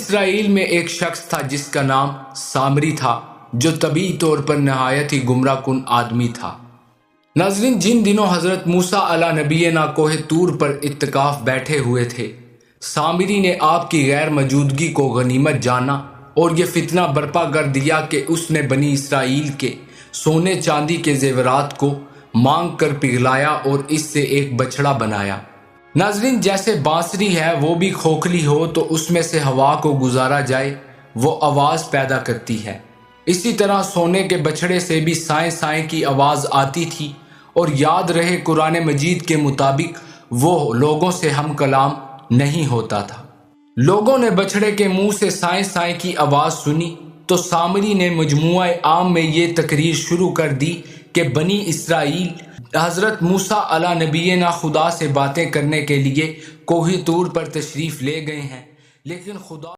اسرائیل میں ایک شخص تھا جس کا نام سامری تھا، جو طبعی طور پر نہایت ہی گمراہ کن آدمی تھا۔ ناظرین، جن دنوں حضرت موسیٰ علیہ نبینا کوہ طور پر اعتکاف بیٹھے ہوئے تھے، سامری نے آپ کی غیر موجودگی کو غنیمت جانا اور یہ فتنہ برپا کر دیا کہ اس نے بنی اسرائیل کے سونے چاندی کے زیورات کو مانگ کر پگھلایا اور اس سے ایک بچڑا بنایا۔ ناظرین، جیسے بانسری ہے وہ بھی کھوکھلی ہو تو اس میں سے ہوا کو گزارا جائے وہ آواز پیدا کرتی ہے، اسی طرح سونے کے بچڑے سے بھی سائیں سائیں کی آواز آتی تھی، اور یاد رہے قرآن مجید کے مطابق وہ لوگوں سے ہم کلام نہیں ہوتا تھا۔ لوگوں نے بچڑے کے منہ سے سائیں سائیں کی آواز سنی تو سامری نے مجموعہ عام میں یہ تقریر شروع کر دی کہ بنی اسرائیل حضرت موسیٰ علیہ نبینا خدا سے باتیں کرنے کے لیے کوہ طور پر تشریف لے گئے ہیں، لیکن خدا